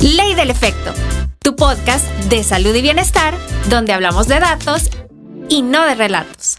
Ley del Efecto, tu podcast de salud y bienestar, donde hablamos de datos y no de relatos.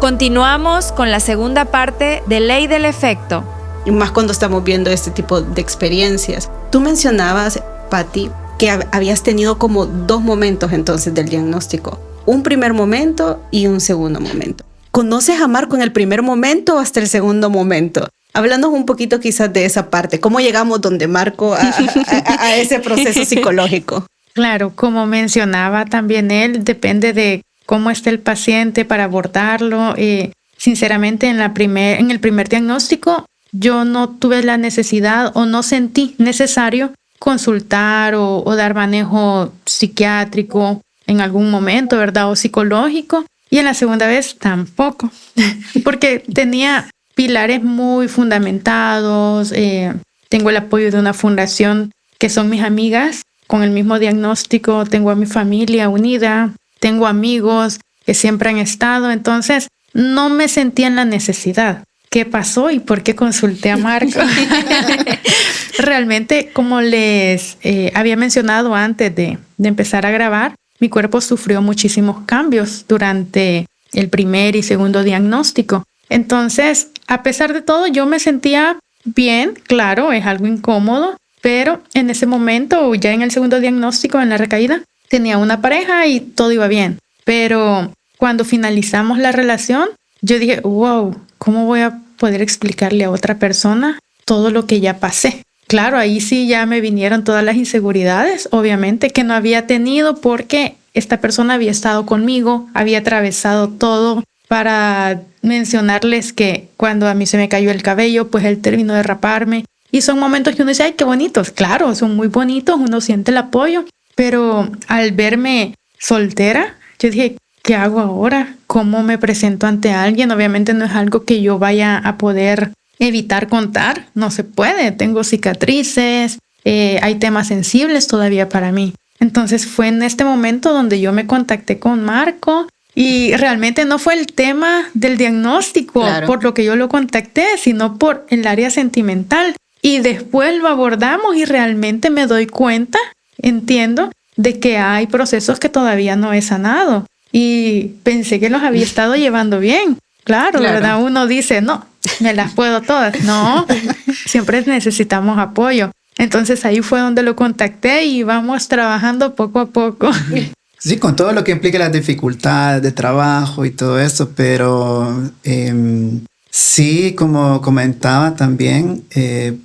Continuamos con la segunda parte de Ley del Efecto. Y más cuando estamos viendo este tipo de experiencias. Tú mencionabas, Patti, que habías tenido como 2 momentos entonces del diagnóstico. Un primer momento y un segundo momento. ¿Conoces a Marco en el primer momento o hasta el segundo momento? Háblanos un poquito quizás de esa parte. ¿Cómo llegamos donde Marco a ese proceso psicológico? Claro, como mencionaba también él, depende de cómo está el paciente para abordarlo. Sinceramente, en el primer diagnóstico, yo no tuve la necesidad o no sentí necesario consultar o dar manejo psiquiátrico en algún momento, ¿verdad? O psicológico. Y en la segunda vez tampoco, porque tenía pilares muy fundamentados. Tengo el apoyo de una fundación que son mis amigas con el mismo diagnóstico. Tengo a mi familia unida, tengo amigos que siempre han estado. Entonces, no me sentía en la necesidad. ¿Qué pasó y por qué consulté a Marco? Realmente, como les había mencionado antes de empezar a grabar, mi cuerpo sufrió muchísimos cambios durante el primer y segundo diagnóstico. Entonces, a pesar de todo, yo me sentía bien. Claro, es algo incómodo, pero en ese momento, ya en el segundo diagnóstico, en la recaída, tenía una pareja y todo iba bien. Pero cuando finalizamos la relación, yo dije, wow, ¿cómo voy a poder explicarle a otra persona todo lo que ya pasé? Claro, ahí sí ya me vinieron todas las inseguridades, obviamente, que no había tenido porque esta persona había estado conmigo, había atravesado todo. Para mencionarles que cuando a mí se me cayó el cabello, pues él terminó de raparme. Y son momentos que uno dice, ¡ay, qué bonitos! Claro, son muy bonitos, uno siente el apoyo. Pero al verme soltera, yo dije, ¿qué hago ahora? ¿Cómo me presento ante alguien? Obviamente no es algo que yo vaya a poder evitar contar. No se puede. Tengo cicatrices, hay temas sensibles todavía para mí. Entonces fue en este momento donde yo me contacté con Marco y realmente no fue el tema del diagnóstico, claro, por lo que yo lo contacté, sino por el área sentimental. Y después lo abordamos y realmente me doy cuenta, entiendo, de que hay procesos que todavía no he sanado. Y pensé que los había estado llevando bien. Claro, ¿verdad? Uno dice, no, me las puedo todas. No, siempre necesitamos apoyo. Entonces ahí fue donde lo contacté y vamos trabajando poco a poco. Sí, con todo lo que implica las dificultades de trabajo y todo eso, pero sí, como comentaba también,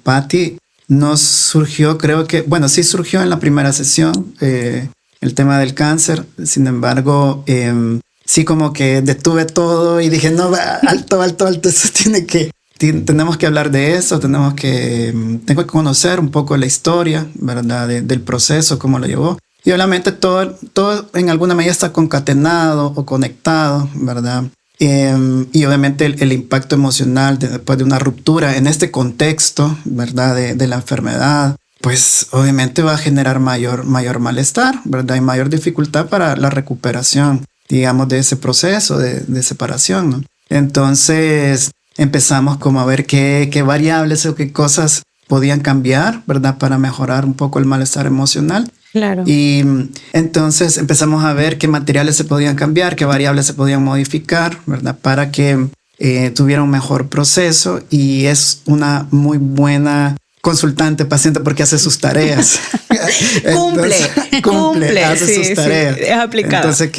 Patti, nos surgió, creo que, bueno, sí surgió en la primera sesión, el tema del cáncer. Sin embargo, sí como que detuve todo y dije, no, alto, eso tenemos que hablar de eso, tengo que conocer un poco la historia, ¿verdad? Del proceso, cómo lo llevó. Y obviamente todo en alguna medida está concatenado o conectado, ¿verdad? Y obviamente el impacto emocional después de una ruptura en este contexto, ¿verdad? De la enfermedad, pues obviamente va a generar mayor malestar, ¿verdad? Y mayor dificultad para la recuperación, digamos, de ese proceso de separación, ¿no? Entonces empezamos como a ver qué variables o qué cosas podían cambiar, ¿verdad? Para mejorar un poco el malestar emocional. Claro. Y entonces empezamos a ver qué materiales se podían cambiar, qué variables se podían modificar, ¿verdad? Para que tuviera un mejor proceso. Y es una muy buena consultante paciente porque hace sus tareas. cumple, hace sus tareas. Sí, es aplicado. Entonces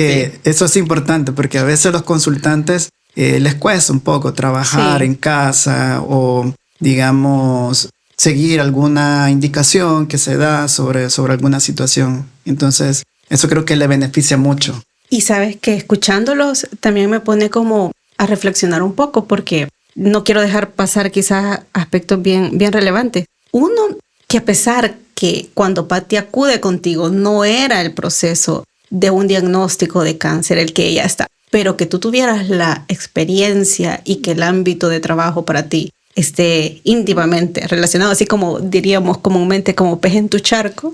eso es importante porque a veces los consultantes les cuesta un poco trabajar en casa o, digamos, seguir alguna indicación que se da sobre alguna situación. Entonces, eso creo que le beneficia mucho. Y sabes que escuchándolos también me pone como a reflexionar un poco, porque no quiero dejar pasar quizás aspectos bien relevantes. Uno, que a pesar que cuando Patti acude contigo no era el proceso de un diagnóstico de cáncer el que ella está, pero que tú tuvieras la experiencia y que el ámbito de trabajo para ti esté íntimamente relacionado, así como diríamos comúnmente como pez en tu charco.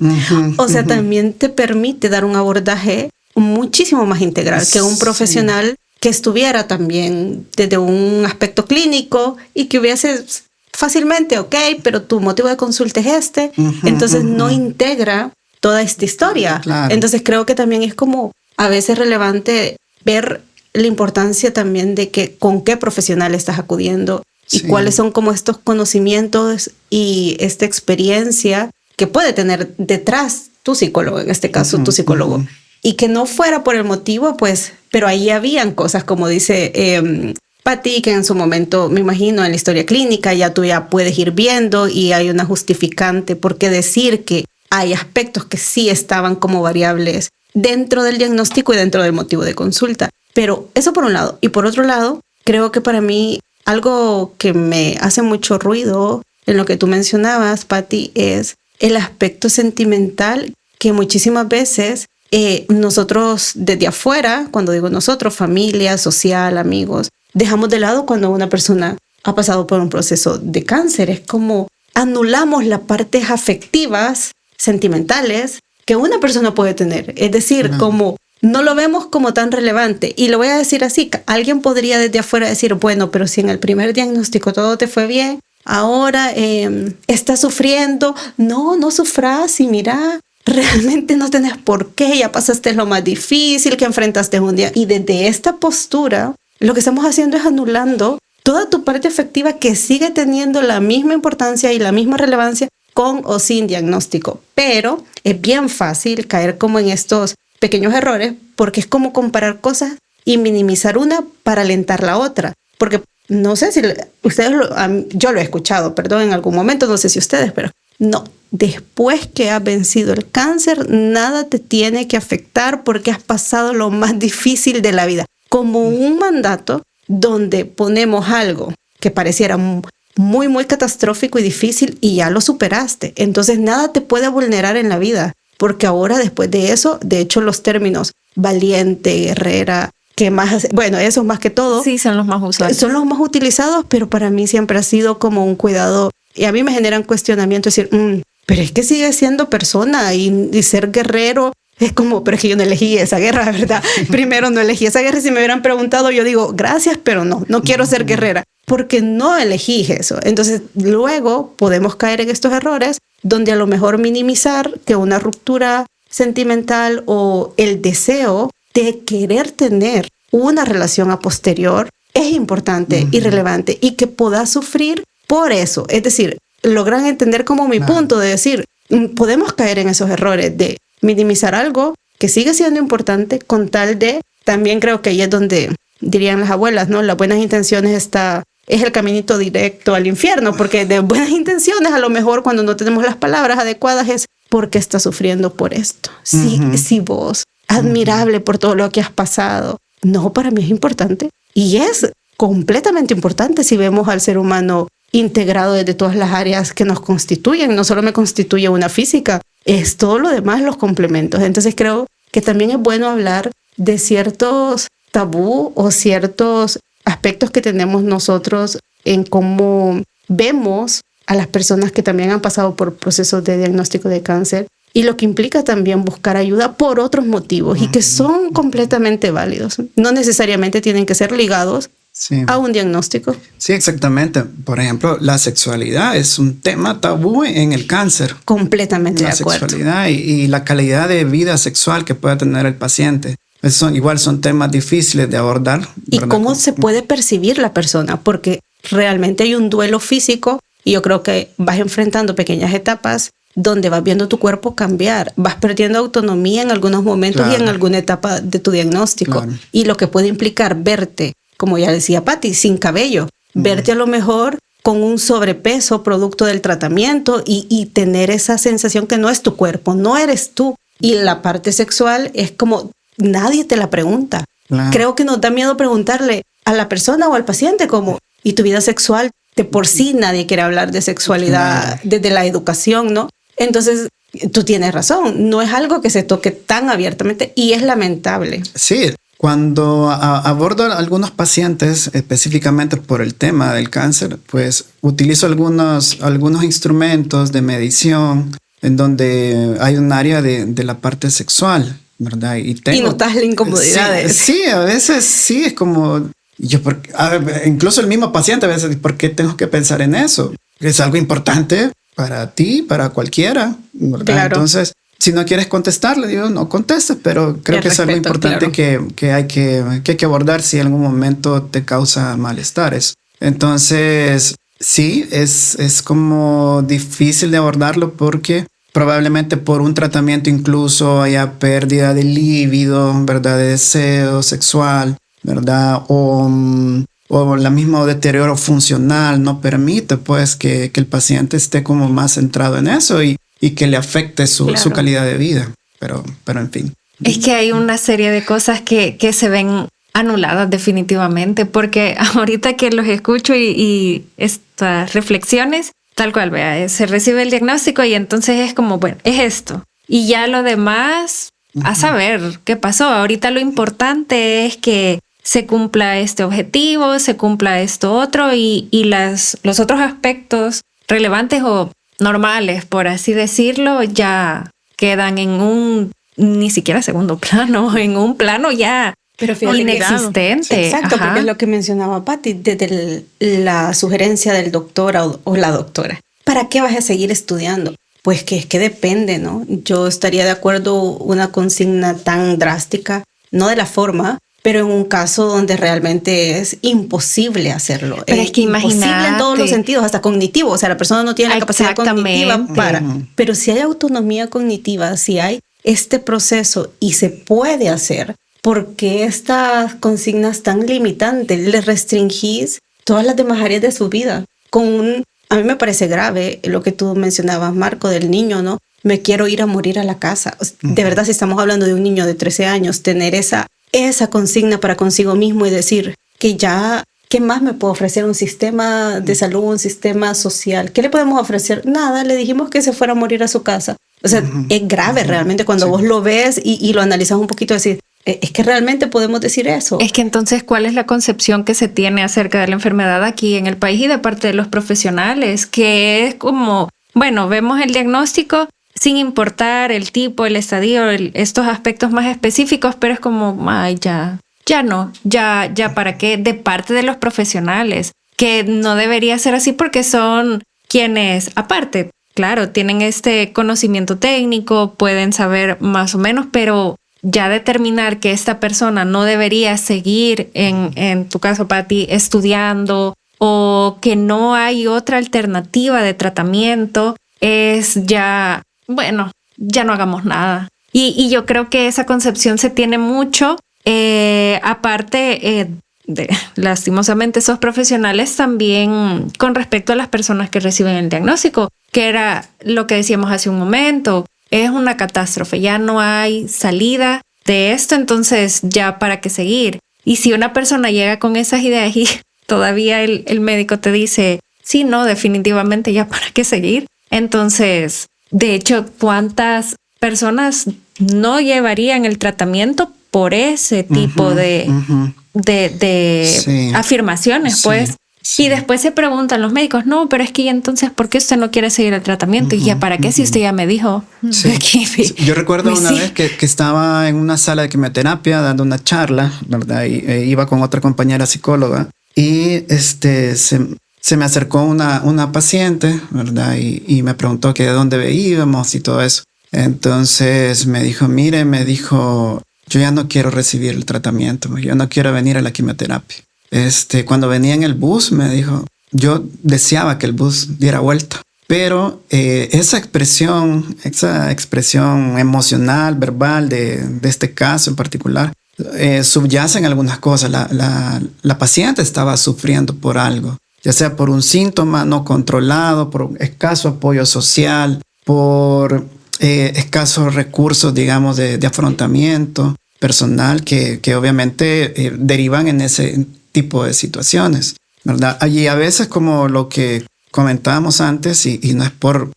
O sea, también te permite dar un abordaje muchísimo más integral que un profesional que estuviera también desde un aspecto clínico y que hubiese fácilmente, ok, pero tu motivo de consulta es este, entonces no integra toda esta historia. Claro. Entonces creo que también es como a veces relevante ver la importancia también de que con qué profesional estás acudiendo y cuáles son como estos conocimientos y esta experiencia que puede tener detrás tu psicólogo, en este caso tu psicólogo. Y que no fuera por el motivo, pues, pero ahí habían cosas como dice Patti, que en su momento, me imagino, en la historia clínica ya tú ya puedes ir viendo y hay una justificante por qué decir que hay aspectos que sí estaban como variables dentro del diagnóstico y dentro del motivo de consulta. Pero eso por un lado. Y por otro lado, creo que para mí algo que me hace mucho ruido en lo que tú mencionabas, Patti, es el aspecto sentimental que muchísimas veces nosotros desde afuera, cuando digo nosotros, familia, social, amigos, dejamos de lado cuando una persona ha pasado por un proceso de cáncer. Es como anulamos las partes afectivas, sentimentales, que una persona puede tener. Es decir, como no lo vemos como tan relevante. Y lo voy a decir así, alguien podría desde afuera decir, bueno, pero si en el primer diagnóstico todo te fue bien, ahora estás sufriendo. No sufras y mira, realmente no tenés por qué, ya pasaste lo más difícil que enfrentaste un día. Y desde esta postura, lo que estamos haciendo es anulando toda tu parte afectiva que sigue teniendo la misma importancia y la misma relevancia con o sin diagnóstico. Pero es bien fácil caer como en estos pequeños errores porque es como comparar cosas y minimizar una para alentar la otra. Porque no sé si ustedes, yo lo he escuchado, perdón, en algún momento, no sé si ustedes, pero no. Después que has vencido el cáncer, nada te tiene que afectar porque has pasado lo más difícil de la vida. Como un mandato donde ponemos algo que pareciera muy, muy catastrófico y difícil y ya lo superaste. Entonces nada te puede vulnerar en la vida. Porque ahora, después de eso, de hecho, los términos valiente, guerrera, que más, bueno, eso más que todo. Sí, son los más usuales. Son los más utilizados, pero para mí siempre ha sido como un cuidado. Y a mí me generan cuestionamiento, decir, pero es que sigue siendo persona y ser guerrero es como, pero es que yo no elegí esa guerra, ¿verdad? Primero no elegí esa guerra. Si me hubieran preguntado, yo digo, gracias, pero no quiero ser guerrera, porque no elegí eso. Entonces, luego podemos caer en estos errores donde a lo mejor minimizar que una ruptura sentimental o el deseo de querer tener una relación a posterior es importante y relevante y que puedas sufrir por eso. Es decir, logran entender como mi punto de decir, podemos caer en esos errores de minimizar algo que sigue siendo importante con tal de, también creo que ahí es donde dirían las abuelas, ¿no? Las buenas intenciones es el caminito directo al infierno, porque de buenas intenciones a lo mejor cuando no tenemos las palabras adecuadas es porque estás sufriendo por esto. Sí, vos, admirable por todo lo que has pasado. No, para mí es importante y es completamente importante si vemos al ser humano integrado desde todas las áreas que nos constituyen. No solo me constituye una física, es todo lo demás, los complementos. Entonces creo que también es bueno hablar de ciertos tabú o ciertos aspectos que tenemos nosotros en cómo vemos a las personas que también han pasado por procesos de diagnóstico de cáncer y lo que implica también buscar ayuda por otros motivos y que son completamente válidos. No necesariamente tienen que ser ligados a un diagnóstico. Sí, exactamente. Por ejemplo, la sexualidad es un tema tabú en el cáncer. Completamente de acuerdo. La sexualidad y la calidad de vida sexual que puede tener el paciente. Son temas difíciles de abordar. Y ¿verdad? cómo se puede percibir la persona, porque realmente hay un duelo físico y yo creo que vas enfrentando pequeñas etapas donde vas viendo tu cuerpo cambiar, vas perdiendo autonomía en algunos momentos y en alguna etapa de tu diagnóstico. Y lo que puede implicar verte, como ya decía Patti, sin cabello, verte a lo mejor con un sobrepeso producto del tratamiento y tener esa sensación que no es tu cuerpo, no eres tú. Y la parte sexual es como nadie te la pregunta. Creo que nos da miedo preguntarle a la persona o al paciente como, ¿y tu vida sexual? De por sí nadie quiere hablar de sexualidad desde la educación, ¿no? Entonces, tú tienes razón, no es algo que se toque tan abiertamente y es lamentable. Sí, cuando abordo a algunos pacientes específicamente por el tema del cáncer, pues utilizo algunos instrumentos de medición en donde hay un área de la parte sexual, ¿verdad? Y notas la incomodidad. Sí, a veces sí, es como... incluso el mismo paciente a veces, ¿por qué tengo que pensar en eso? Es algo importante para ti, para cualquiera, ¿verdad? Claro. Entonces, si no quieres contestarle, digo, no contestes, pero creo que es algo importante, claro, que hay que abordar si en algún momento te causa malestares. Entonces, sí, es como difícil de abordarlo porque probablemente por un tratamiento incluso haya pérdida de líbido, ¿verdad? De deseo sexual, ¿verdad? O el mismo deterioro funcional no permite pues que el paciente esté como más centrado en eso y que le afecte su calidad de vida. Pero en fin. Es que hay una serie de cosas que se ven anuladas definitivamente, porque ahorita que los escucho y estas reflexiones, tal cual, vea, se recibe el diagnóstico y entonces es como, bueno, es esto. Y ya lo demás, a saber qué pasó. Ahorita lo importante es que se cumpla este objetivo, se cumpla esto otro y los otros aspectos relevantes o normales, por así decirlo, ya quedan en un ni siquiera segundo plano, en un plano ya inexistente. Exacto, porque es lo que mencionaba Patti, desde la sugerencia del doctor o la doctora. ¿Para qué vas a seguir estudiando? Pues que es que depende, ¿no? Yo estaría de acuerdo una consigna tan drástica, no de la forma, pero en un caso donde realmente es imposible hacerlo. Pero es que imposible en todos los sentidos, hasta cognitivo. O sea, la persona no tiene la capacidad cognitiva para... Pero si hay autonomía cognitiva, si hay este proceso y se puede hacer, ¿por qué estas consignas tan limitantes? Le restringís todas las demás áreas de su vida. A mí me parece grave lo que tú mencionabas, Marco, del niño, ¿no? Me quiero ir a morir a la casa. De verdad, si estamos hablando de un niño de 13 años, tener esa consigna para consigo mismo y decir que ya, ¿qué más me puede ofrecer un sistema de salud, un sistema social? ¿Qué le podemos ofrecer? Nada, le dijimos que se fuera a morir a su casa. O sea, es grave realmente cuando vos lo ves y lo analizas un poquito, decir, es que realmente podemos decir eso. Es que entonces, ¿cuál es la concepción que se tiene acerca de la enfermedad aquí en el país y de parte de los profesionales? Que es como, bueno, vemos el diagnóstico sin importar el tipo, el estadio, estos aspectos más específicos, pero es como, ay, ya para qué, de parte de los profesionales, que no debería ser así porque son quienes, aparte, claro, tienen este conocimiento técnico, pueden saber más o menos, pero ya determinar que esta persona no debería seguir, en tu caso, Patti, estudiando o que no hay otra alternativa de tratamiento, es ya, bueno, ya no hagamos nada. Y yo creo que esa concepción se tiene mucho, aparte de, lastimosamente, esos profesionales también con respecto a las personas que reciben el diagnóstico, que era lo que decíamos hace un momento. Es una catástrofe, ya no hay salida de esto, entonces ya para qué seguir. Y si una persona llega con esas ideas y todavía el médico te dice, sí, no, definitivamente ya para qué seguir. Entonces, de hecho, ¿cuántas personas no llevarían el tratamiento por ese tipo de afirmaciones? Pues. Sí. Y después se preguntan los médicos, no, pero es que entonces, ¿por qué usted no quiere seguir el tratamiento? Y ya, ¿para qué si usted ya me dijo? Sí. Yo recuerdo una vez que estaba en una sala de quimioterapia dando una charla, ¿verdad? Y iba con otra compañera psicóloga y se me acercó una paciente, ¿verdad? Y me preguntó que de dónde íbamos y todo eso. Entonces me dijo, yo ya no quiero recibir el tratamiento, yo no quiero venir a la quimioterapia. Cuando venía en el bus, me dijo, yo deseaba que el bus diera vuelta, pero esa expresión emocional, verbal de este caso en particular, subyacen algunas cosas. La paciente estaba sufriendo por algo, ya sea por un síntoma no controlado, por escaso apoyo social, por escasos recursos, digamos, de afrontamiento personal que obviamente derivan en ese tipo de situaciones, ¿verdad? Allí a veces, como lo que comentábamos antes, y no es por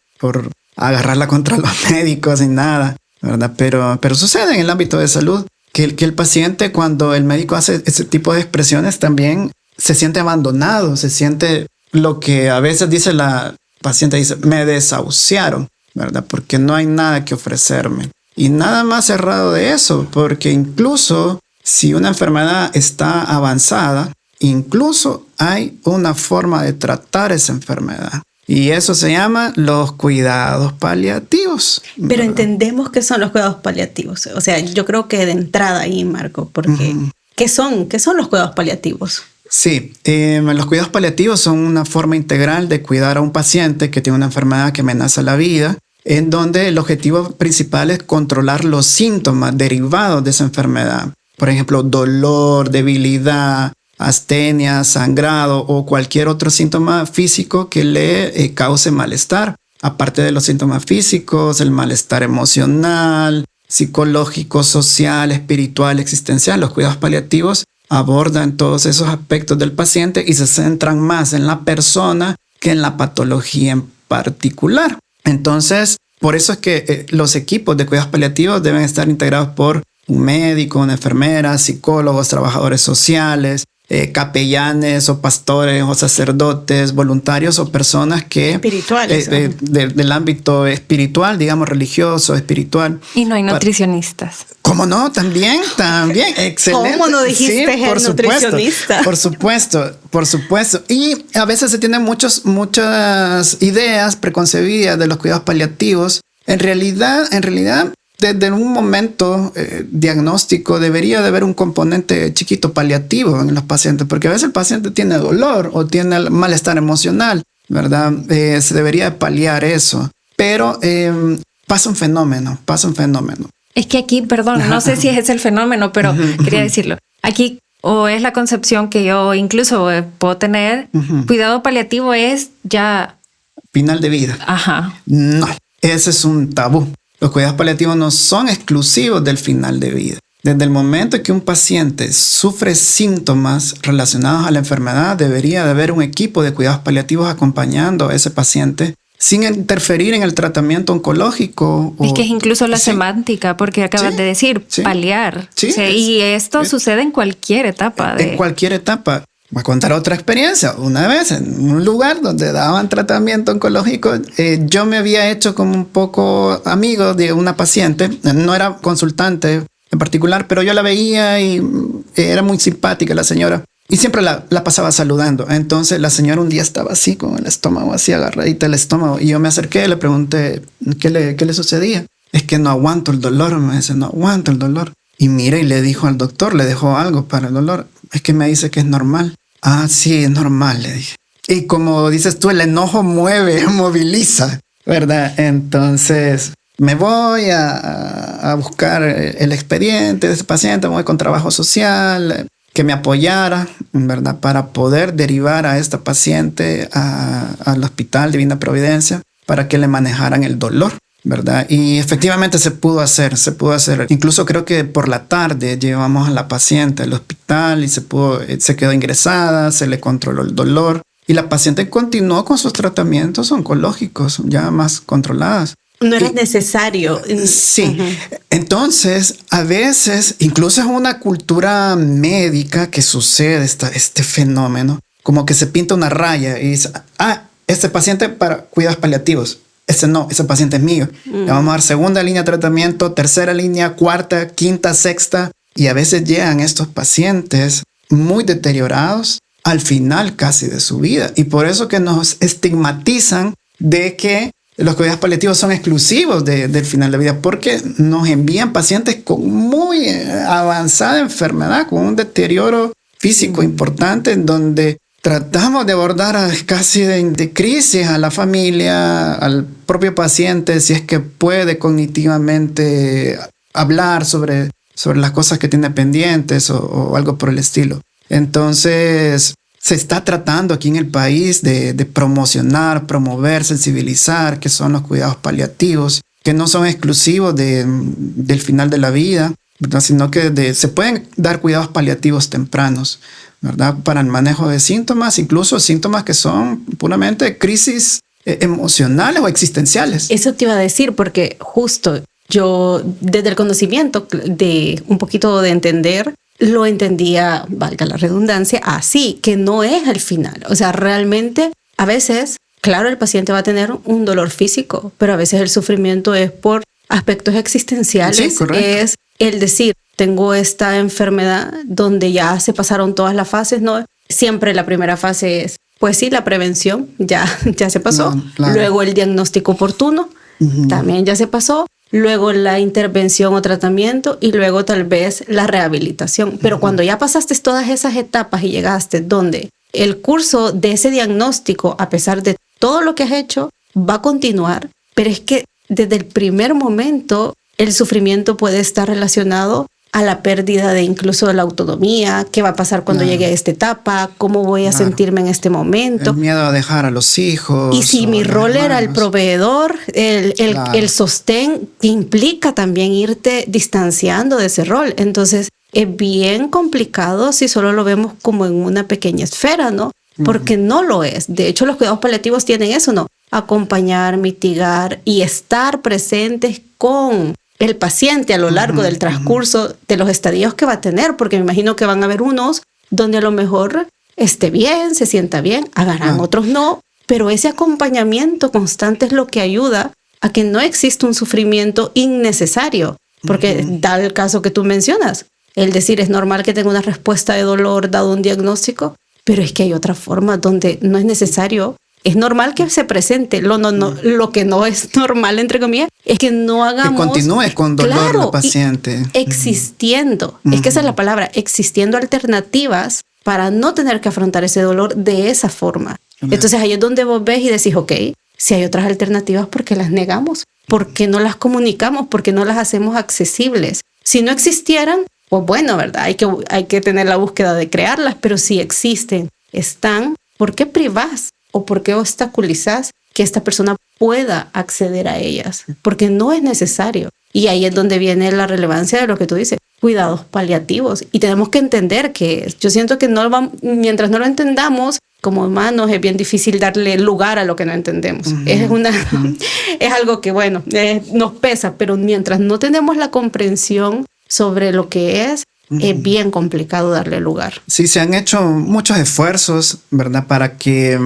agarrarla contra los médicos ni nada, ¿verdad? Pero sucede en el ámbito de salud que el paciente, cuando el médico hace ese tipo de expresiones, también se siente abandonado, se siente lo que a veces dice la paciente, dice, me desahuciaron, ¿verdad? Porque no hay nada que ofrecerme. Y nada más cerrado de eso, porque incluso si una enfermedad está avanzada, incluso hay una forma de tratar esa enfermedad. Y eso se llama los cuidados paliativos. Pero entendemos qué son los cuidados paliativos. O sea, yo creo que de entrada ahí, Marco, porque ¿qué son los cuidados paliativos? Sí, los cuidados paliativos son una forma integral de cuidar a un paciente que tiene una enfermedad que amenaza la vida, en donde el objetivo principal es controlar los síntomas derivados de esa enfermedad. Por ejemplo, dolor, debilidad, astenia, sangrado o cualquier otro síntoma físico que le cause malestar. Aparte de los síntomas físicos, el malestar emocional, psicológico, social, espiritual, existencial. Los cuidados paliativos abordan todos esos aspectos del paciente y se centran más en la persona que en la patología en particular. Entonces, por eso es que los equipos de cuidados paliativos deben estar integrados por un médico, una enfermera, psicólogos, trabajadores sociales, capellanes o pastores o sacerdotes, voluntarios o personas que espirituales, del ámbito espiritual, digamos religioso, espiritual. Y no hay nutricionistas. ¿Cómo no? También, excelente. ¿Cómo no dijiste sí, por nutricionista? Por supuesto. Y a veces se tienen muchas ideas preconcebidas de los cuidados paliativos. En realidad, desde un momento diagnóstico debería de haber un componente chiquito paliativo en los pacientes, porque a veces el paciente tiene dolor o tiene malestar emocional, ¿verdad? Se debería paliar eso, pero pasa un fenómeno. Es que aquí, perdón, no sé si es el fenómeno, pero quería decirlo. Aquí, o es la concepción que yo incluso puedo tener, cuidado paliativo es ya... final de vida. Ajá. No, ese es un tabú. Los cuidados paliativos no son exclusivos del final de vida. Desde el momento que un paciente sufre síntomas relacionados a la enfermedad, debería de haber un equipo de cuidados paliativos acompañando a ese paciente sin interferir en el tratamiento oncológico. Es que es incluso la semántica, porque acabas de decir paliar. Sí, y esto sucede en cualquier etapa. En cualquier etapa. Voy a contar otra experiencia. Una vez en un lugar donde daban tratamiento oncológico, yo me había hecho como un poco amigo de una paciente. No era consultante en particular, pero yo la veía y era muy simpática la señora. Y siempre la pasaba saludando. Entonces la señora un día estaba así, con el estómago así agarradita el estómago. Y yo me acerqué y le pregunté qué le sucedía. Es que no aguanto el dolor, me dice, no aguanto el dolor. Y mire, y le dijo al doctor, le dejó algo para el dolor. Es que me dice que es normal. Ah, sí, es normal, le dije. Y como dices tú, el enojo moviliza, ¿verdad? Entonces me voy a buscar el expediente de ese paciente, me voy con trabajo social, que me apoyara, ¿verdad? Para poder derivar a esta paciente al Hospital Divina Providencia para que le manejaran el dolor, ¿verdad? Y efectivamente se pudo hacer. Incluso creo que por la tarde llevamos a la paciente al hospital y se quedó ingresada, se le controló el dolor y la paciente continuó con sus tratamientos oncológicos ya más controladas. No era necesario. Sí. Entonces, a veces, incluso es una cultura médica que sucede este fenómeno, como que se pinta una raya y dice, este paciente para cuidados paliativos. Ese paciente es mío. Le vamos a dar segunda línea de tratamiento, tercera línea, cuarta, quinta, sexta. Y a veces llegan estos pacientes muy deteriorados al final casi de su vida. Y por eso que nos estigmatizan de que los cuidados paliativos son exclusivos del final de vida, porque nos envían pacientes con muy avanzada enfermedad, con un deterioro físico importante, en donde tratamos de abordar casi de crisis a la familia, al propio paciente, si es que puede cognitivamente hablar sobre las cosas que tiene pendientes o algo por el estilo. Entonces, se está tratando aquí en el país de promocionar, promover, sensibilizar qué son los cuidados paliativos, que no son exclusivos del final de la vida, ¿verdad? Sino que se pueden dar cuidados paliativos tempranos, ¿verdad? Para el manejo de síntomas, incluso síntomas que son puramente crisis emocionales o existenciales. Eso te iba a decir, porque justo yo, desde el conocimiento de un poquito de entender, lo entendía, valga la redundancia, así, que no es el final. O sea, realmente, a veces, claro, el paciente va a tener un dolor físico, pero a veces el sufrimiento es por aspectos existenciales, Sí, correcto. es el decir, tengo esta enfermedad donde ya se pasaron todas las fases, ¿no? Siempre la primera fase es, pues sí, la prevención, ya se pasó. No, claro. Luego el diagnóstico oportuno, también ya se pasó. Luego la intervención o tratamiento y luego tal vez la rehabilitación. Pero cuando ya pasaste todas esas etapas y llegaste donde el curso de ese diagnóstico, a pesar de todo lo que has hecho, va a continuar, pero es que desde el primer momento el sufrimiento puede estar relacionado a la pérdida de incluso la autonomía, qué va a pasar cuando Claro. llegue a esta etapa, cómo voy a Claro. sentirme en este momento. El miedo a dejar a los hijos. Y si o mi los rol era el hermanos. proveedor, Claro. el sostén, implica también irte distanciando de ese rol. Entonces, es bien complicado si solo lo vemos como en una pequeña esfera, ¿no? Porque no lo es. De hecho, los cuidados paliativos tienen eso, ¿no? Acompañar, mitigar y estar presentes con el paciente a lo largo del transcurso de los estadios que va a tener, porque me imagino que van a haber unos donde a lo mejor esté bien, se sienta bien, hagan otros no, pero ese acompañamiento constante es lo que ayuda a que no exista un sufrimiento innecesario, porque da el caso que tú mencionas, el decir es normal que tenga una respuesta de dolor dado un diagnóstico, pero es que hay otra forma donde no es necesario. Es normal que se presente. Lo que no es normal, entre comillas, es que no hagamos... Que continúe con dolor la paciente. Existiendo. Es que esa es la palabra. Existiendo alternativas para no tener que afrontar ese dolor de esa forma. Entonces ahí es donde vos ves y decís, ok, si hay otras alternativas, ¿por qué las negamos? ¿Por qué no las comunicamos? ¿Por qué no las hacemos accesibles? Si no existieran, pues bueno, ¿verdad? Hay que tener la búsqueda de crearlas, pero si existen, están, ¿por qué privás? ¿O por qué obstaculizás que esta persona pueda acceder a ellas? Porque no es necesario. Y ahí es donde viene la relevancia de lo que tú dices, cuidados paliativos. Y tenemos que entender que yo siento que mientras no lo entendamos, como humanos es bien difícil darle lugar a lo que no entendemos. Es algo que, bueno, nos pesa, pero mientras no tenemos la comprensión sobre lo que es bien complicado darle lugar. Sí, se han hecho muchos esfuerzos, ¿verdad? Para que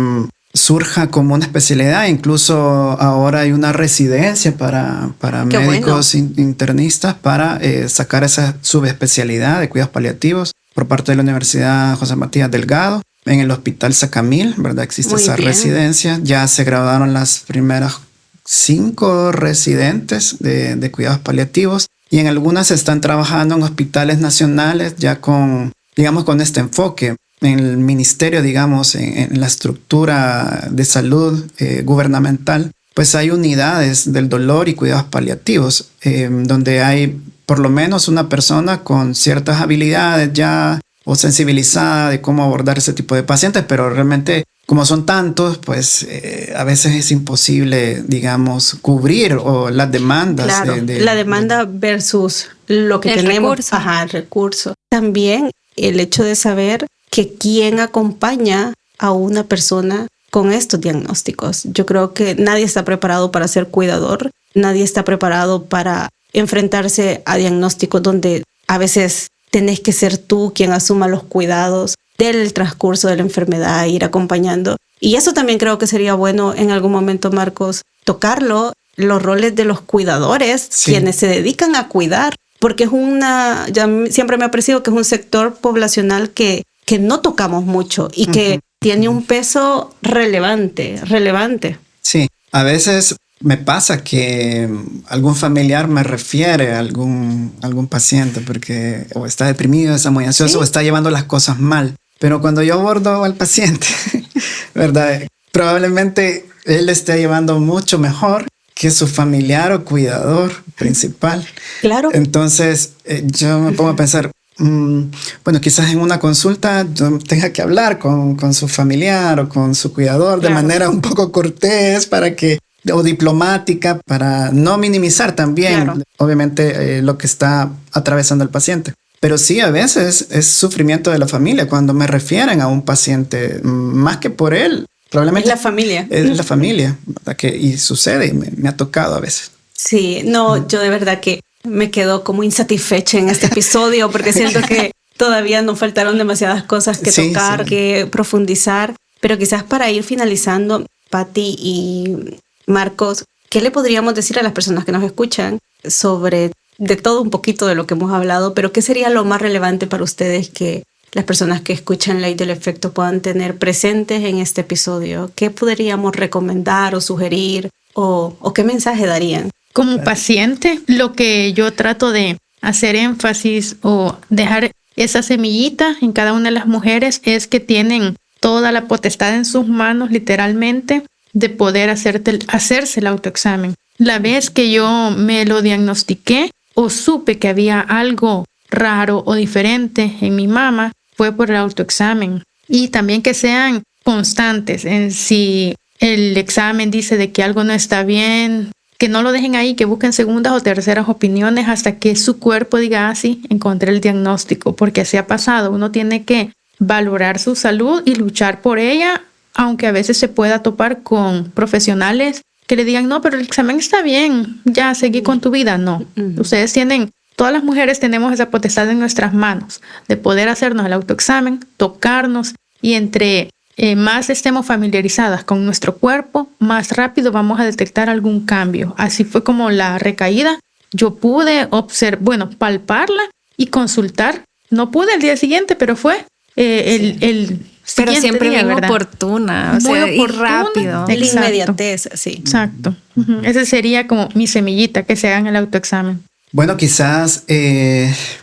surja como una especialidad. Incluso ahora hay una residencia para médicos internistas para sacar esa subespecialidad de cuidados paliativos por parte de la Universidad José Matías Delgado. En el Hospital Sacamil, ¿verdad? Existe esa residencia. Ya se graduaron las primeras 5 residentes de cuidados paliativos. Y en algunas se están trabajando en hospitales nacionales ya con este enfoque. En el ministerio, digamos, en la estructura de salud gubernamental, pues hay unidades del dolor y cuidados paliativos, donde hay por lo menos una persona con ciertas habilidades ya o sensibilizada de cómo abordar ese tipo de pacientes, pero realmente como son tantos, pues a veces es imposible, digamos, cubrir o las demandas. Claro, la demanda versus lo que tenemos. Recurso. Ajá, el recurso. También el hecho de saber que quién acompaña a una persona con estos diagnósticos. Yo creo que nadie está preparado para ser cuidador, nadie está preparado para enfrentarse a diagnósticos donde a veces tenés que ser tú quien asuma los cuidados del transcurso de la enfermedad, ir acompañando. Y eso también creo que sería bueno en algún momento, Marcos, tocarlo, los roles de los cuidadores, quienes se dedican a cuidar, porque siempre me ha parecido que es un sector poblacional que no tocamos mucho y que tiene un peso relevante. Sí, a veces me pasa que algún familiar me refiere a algún paciente porque o está deprimido, está muy ansioso o está llevando las cosas mal. Pero cuando yo abordo al paciente, ¿verdad? Probablemente él esté llevando mucho mejor que su familiar o cuidador principal. Claro. Entonces yo me pongo a pensar, bueno, quizás en una consulta yo tenga que hablar con su familiar o con su cuidador de manera un poco cortés o diplomática para no minimizar también, obviamente, lo que está atravesando el paciente. Pero sí, a veces es sufrimiento de la familia cuando me refieren a un paciente, más que por él. Probablemente es la familia. Es la familia, ¿verdad? Y sucede y me ha tocado a veces. Sí, no, yo de verdad que me quedo como insatisfecha en este episodio porque siento que todavía nos faltaron demasiadas cosas que tocar, que profundizar. Pero quizás para ir finalizando, Patti y Marcos, ¿qué le podríamos decir a las personas que nos escuchan sobre de todo un poquito de lo que hemos hablado, pero qué sería lo más relevante para ustedes que las personas que escuchan Ley del Efecto puedan tener presentes en este episodio? ¿Qué podríamos recomendar o sugerir o qué mensaje darían? Como paciente, lo que yo trato de hacer énfasis o dejar esa semillita en cada una de las mujeres es que tienen toda la potestad en sus manos, literalmente, de poder hacerse el autoexamen. La vez que yo me lo diagnostiqué o supe que había algo raro o diferente en mi mama, fue por el autoexamen. Y también que sean constantes en si el examen dice de que algo no está bien, que no lo dejen ahí, que busquen segundas o terceras opiniones hasta que su cuerpo diga, así, encontré el diagnóstico, porque así ha pasado. Uno tiene que valorar su salud y luchar por ella, aunque a veces se pueda topar con profesionales que le digan, no, pero el examen está bien, ya seguí con tu vida. No, ustedes tienen, todas las mujeres tenemos esa potestad en nuestras manos de poder hacernos el autoexamen, tocarnos, y entre más estemos familiarizadas con nuestro cuerpo, más rápido vamos a detectar algún cambio. Así fue como la recaída. Yo pude palparla y consultar. No pude el día siguiente, pero fue pero siempre día, bien ¿verdad? Oportuna, Muy y oportuna. rápido. La inmediatez, sí. Exacto. Ese sería como mi semillita, que se hagan el autoexamen. Bueno, quizás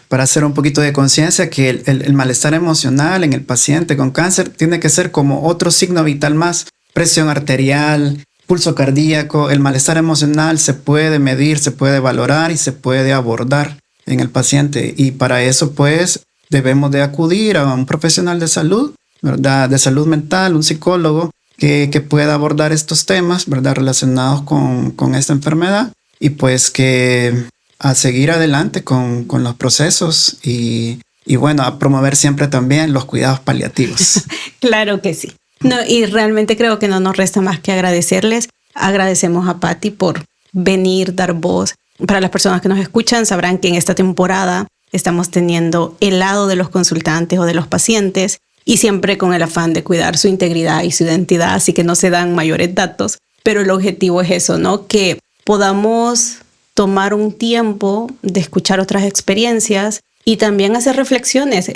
para hacer un poquito de conciencia que el malestar emocional en el paciente con cáncer tiene que ser como otro signo vital más. Presión arterial, pulso cardíaco, el malestar emocional se puede medir, se puede valorar y se puede abordar en el paciente. Y para eso pues debemos de acudir a un profesional de salud, ¿verdad? De salud mental, un psicólogo que pueda abordar estos temas, ¿verdad? Relacionados con esta enfermedad, y pues que a seguir adelante con los procesos y bueno, a promover siempre también los cuidados paliativos. Claro que sí. No, y realmente creo que no nos resta más que agradecerles. Agradecemos a Patti por venir, dar voz. Para las personas que nos escuchan, sabrán que en esta temporada estamos teniendo el lado de los consultantes o de los pacientes, y siempre con el afán de cuidar su integridad y su identidad, así que no se dan mayores datos, pero el objetivo es eso, ¿no? Que podamos tomar un tiempo de escuchar otras experiencias y también hacer reflexiones,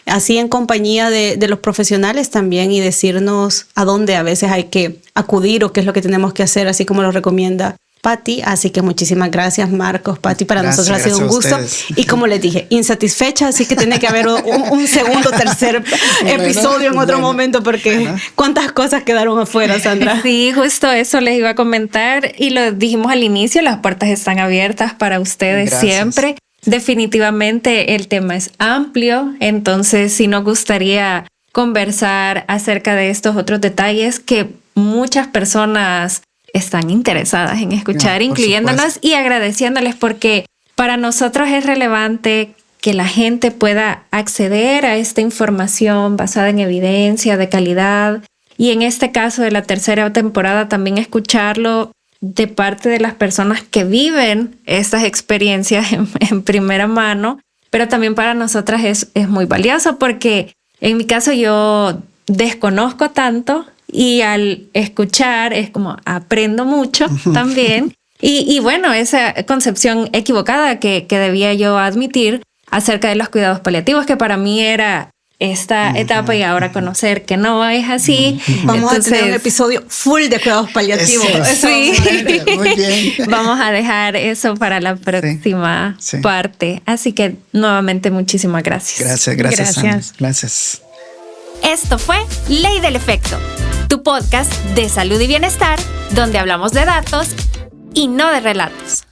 así en compañía de los profesionales también, y decirnos a dónde a veces hay que acudir o qué es lo que tenemos que hacer, así como lo recomienda Patti. Así que muchísimas gracias, Marcos, Patti, para nosotros ha sido un gusto. Y como les dije, insatisfecha, así que tiene que haber un segundo, tercer episodio en otro momento, porque cuántas cosas quedaron afuera, Sandra. Sí, justo eso les iba a comentar, y lo dijimos al inicio, las puertas están abiertas para ustedes siempre. Definitivamente el tema es amplio, entonces sí nos gustaría conversar acerca de estos otros detalles que muchas personas están interesadas en escuchar, incluyéndonos, y agradeciéndoles, porque para nosotros es relevante que la gente pueda acceder a esta información basada en evidencia de calidad, y en este caso de la tercera temporada también escucharlo de parte de las personas que viven estas experiencias en primera mano, pero también para nosotras es muy valioso, porque en mi caso yo desconozco tanto, y al escuchar es como aprendo mucho también. Y bueno, esa concepción equivocada que debía yo admitir acerca de los cuidados paliativos, que para mí era esta etapa, y ahora conocer que no es así. Vamos a tener un episodio full de cuidados paliativos. Sí. Muy bien. Vamos a dejar eso para la próxima parte. Así que nuevamente muchísimas gracias. Gracias. Sandra. Gracias. Esto fue Ley del Efecto, tu podcast de salud y bienestar, donde hablamos de datos y no de relatos.